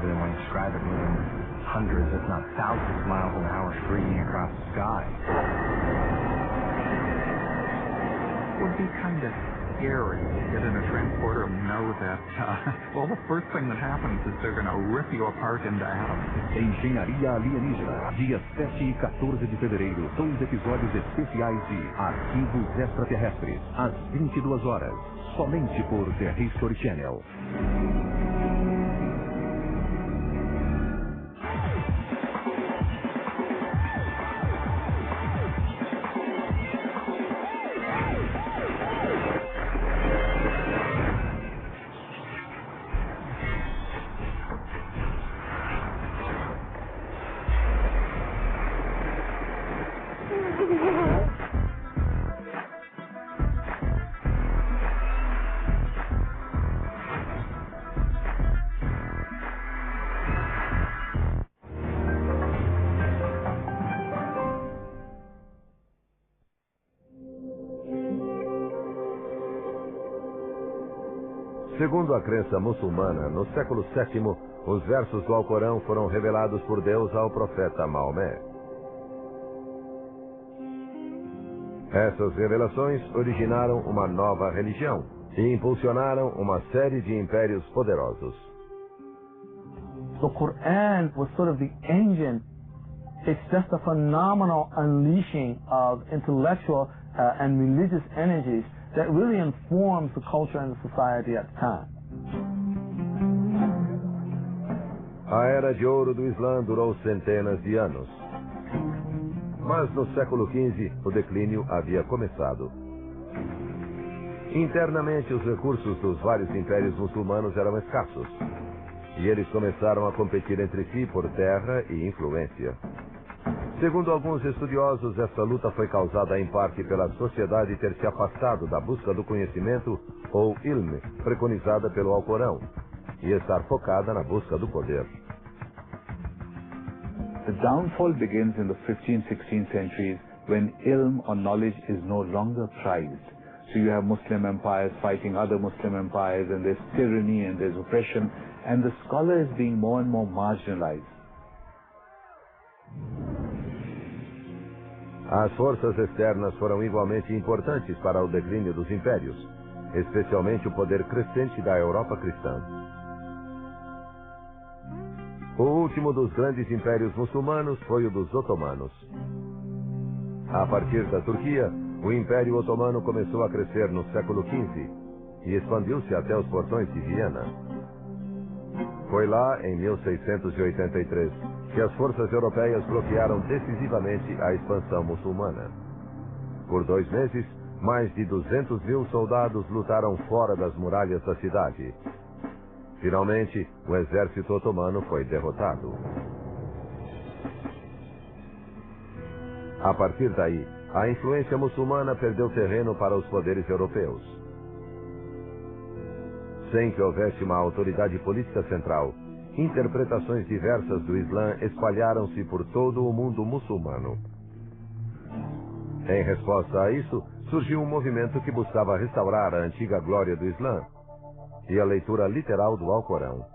rather than when you describe it moving hundreds, if not thousands of miles an hour screaming across the sky. It would be kind of scary to get in a transporter and know that, well, the first thing that happens is they're going to rip you apart into atoms. Engenharia Alienígena, dias 7 e 14 de fevereiro, 2 episódios especiais de Arquivos Extraterrestres, às 22 horas, somente por The History Channel. Segundo a crença muçulmana, no século VII, os versos do Alcorão foram revelados por Deus ao profeta Maomé. Essas revelações originaram uma nova religião e impulsionaram uma série de impérios poderosos. The Quran was sort of the engine. It's just a phenomenal unleashing of intellectual and religious energies that really informs the culture and the society at the time. A Era de Ouro do Islã durou centenas de anos. Mas no século XV, o declínio havia começado. Internamente, os recursos dos vários impérios muçulmanos eram escassos. E eles começaram a competir entre si por terra e influência. Segundo alguns estudiosos, essa luta foi causada em parte pela sociedade ter se afastado da busca do conhecimento, ou ilm, preconizada pelo Alcorão, e estar focada na busca do poder. The downfall begins in the 15th, 16th centuries when ilm or knowledge is no longer prized. So you have Muslim empires fighting other Muslim empires, and there's tyranny and there's oppression, and the scholar is being more and more marginalized. As forças externas foram igualmente importantes para o declínio dos impérios, especialmente o poder crescente da Europa cristã. O último dos grandes impérios muçulmanos foi o dos otomanos. A partir da Turquia, o Império Otomano começou a crescer no século XV e expandiu-se até os portões de Viena. Foi lá, em 1683, que as forças europeias bloquearam decisivamente a expansão muçulmana. Por 2 meses, mais de 200.000 soldados lutaram fora das muralhas da cidade. Finalmente, o exército otomano foi derrotado. A partir daí, a influência muçulmana perdeu terreno para os poderes europeus. Sem que houvesse uma autoridade política central, interpretações diversas do Islã espalharam-se por todo o mundo muçulmano. Em resposta a isso, surgiu um movimento que buscava restaurar a antiga glória do Islã e a leitura literal do Alcorão.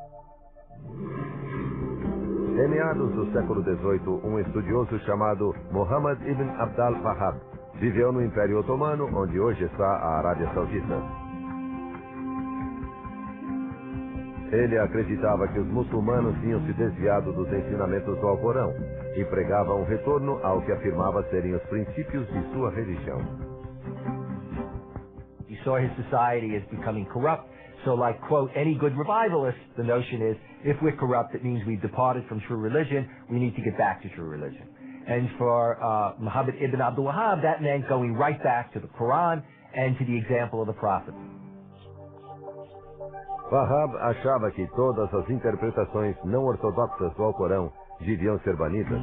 Em meados do século XVIII, um estudioso chamado Muhammad ibn Abd al-Wahhab viveu no Império Otomano, onde hoje está a Arábia Saudita. Ele acreditava que os muçulmanos tinham se desviado dos ensinamentos do Alcorão e pregavam um retorno ao que afirmava serem os princípios de sua religião. He saw his society as becoming corrupt, so like, quote, any good revivalist, the notion is, if we're corrupt, it means we've departed from true religion, we need to get back to true religion. And for Muhammad ibn Abd al-Wahhab, that meant going right back to the Quran and to the example of the Prophet. Wahhab achava que todas as interpretações não ortodoxas do Alcorão deviam ser banidas.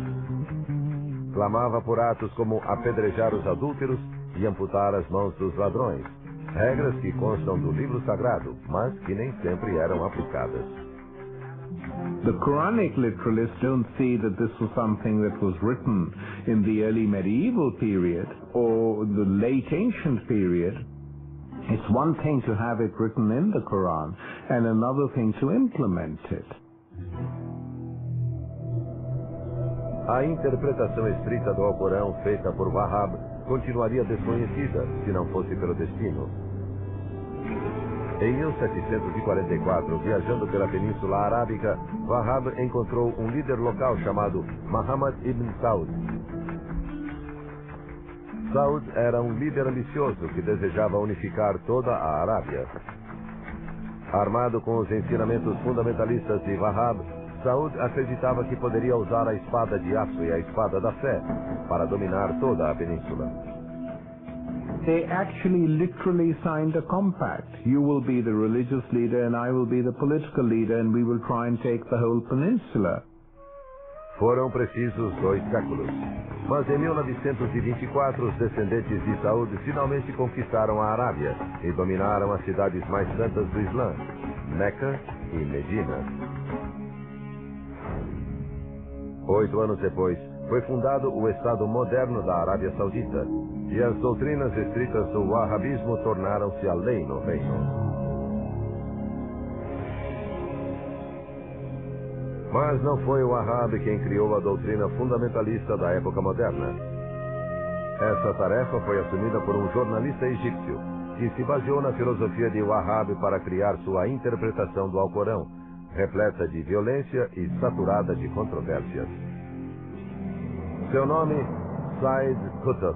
Clamava por atos como apedrejar os adúlteros e amputar as mãos dos ladrões, regras que constam do livro sagrado, mas que nem sempre eram aplicadas. The Quranic literalists don't see that this was something that was written in the early medieval period or the late ancient period. It's one thing to have it written in the Quran and another thing to implement it. A interpretação estrita do Alcorão feita por Wahhab continuaria desconhecida se não fosse pelo destino. Em 1744, viajando pela Península Arábica, Wahhab encontrou um líder local chamado Muhammad ibn Saud. Saud era um líder ambicioso que desejava unificar toda a Arábia. Armado com os ensinamentos fundamentalistas de Wahhab, Saud acreditava que poderia usar a espada de aço e a espada da fé para dominar toda a península. They actually literally signed a compact. You will be the religious leader and I will be the political leader and we will try and take the whole peninsula. Foram precisos 2 séculos. Mas em 1924, os descendentes de Saud finalmente conquistaram a Arábia e dominaram as cidades mais santas do Islã, Meca e Medina. 8 anos depois, foi fundado o Estado moderno da Arábia Saudita, e as doutrinas estritas do wahhabismo tornaram-se a lei no reino. Mas não foi o Wahhab quem criou a doutrina fundamentalista da época moderna. Essa tarefa foi assumida por um jornalista egípcio, que se baseou na filosofia de Wahhab para criar sua interpretação do Alcorão, repleta de violência e saturada de controvérsias. Seu nome, Said Qutb.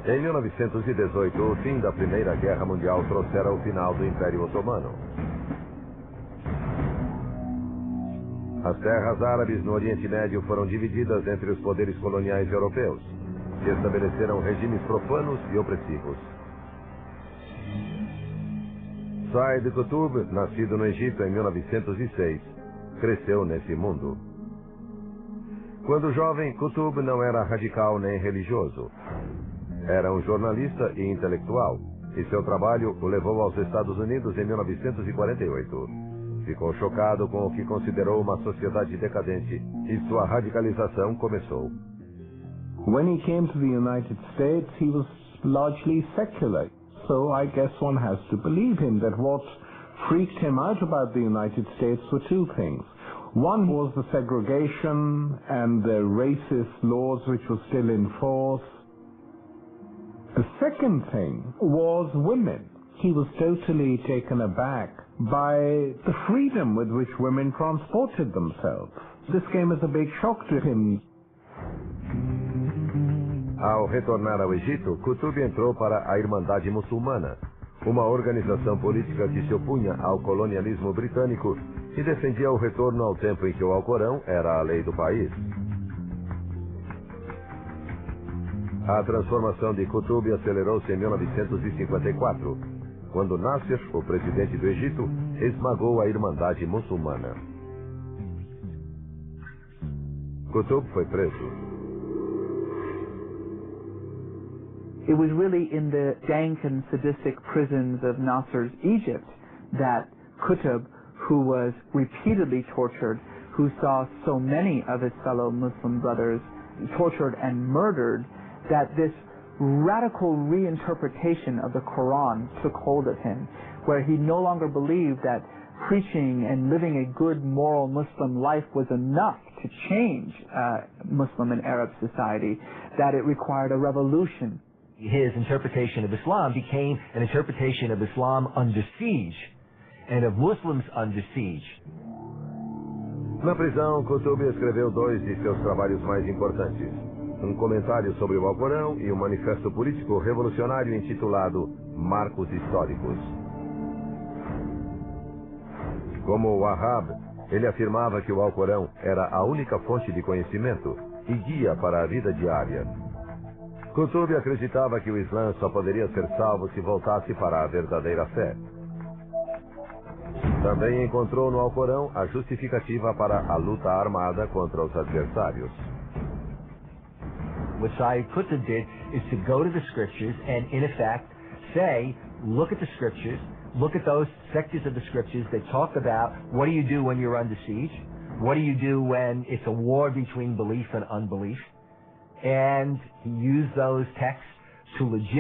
Em 1918, o fim da Primeira Guerra Mundial trouxera o final do Império Otomano. As terras árabes no Oriente Médio foram divididas entre os poderes coloniais europeus, que estabeleceram regimes profanos e opressivos. Said Qutb, nascido no Egito em 1906, cresceu nesse mundo. Quando jovem, Qutb não era radical nem religioso. Era um jornalista e intelectual, e seu trabalho o levou aos Estados Unidos em 1948. Ficou chocado com o que considerou uma sociedade decadente, e sua radicalização começou. When he came to the United States, he was largely secular. So I guess one has to believe him that what freaked him out about the United States were 2 things. One was the segregation and the racist laws which were still in force. The second thing was women. He was totally taken aback by the freedom with which women transported themselves. This came as a big shock to him. Ao retornar ao Egito, Qutb entrou para a Irmandade Muçulmana, uma organização política que se opunha ao colonialismo britânico e defendia o retorno ao tempo em que o Alcorão era a lei do país. A transformação de Qutb acelerou-se em 1954, quando Nasser, o presidente do Egito, esmagou a Irmandade Muçulmana. Qutb foi preso. It was really in the dank and sadistic prisons of Nasser's Egypt that Qutb, who was repeatedly tortured, who saw so many of his fellow Muslim brothers tortured and murdered, that this radical reinterpretation of the Quran took hold of him, where he no longer believed that preaching and living a good moral Muslim life was enough to change Muslim and Arab society, that it required a revolution. His interpretation of Islam became an interpretation of Islam under siege and of Muslims under siege. Na prisão, Qutb escreveu 2 de seus trabalhos mais importantes: um comentário sobre o Alcorão e um manifesto político revolucionário intitulado Marcos Históricos. Como Wahhab, ele afirmava que o Alcorão era a única fonte de conhecimento e guia para a vida diária. Qutb acreditava que o Islã só poderia ser salvo se voltasse para a verdadeira fé. Também encontrou no Alcorão a justificativa para a luta armada contra os adversários. What Said Qutb did is to go to the scriptures and, in effect, say, look at the scriptures, look at those sectors of the scriptures that talk about what do you do when you're under siege, what do you do when it's a war between belief and unbelief, and he used those texts to legitimately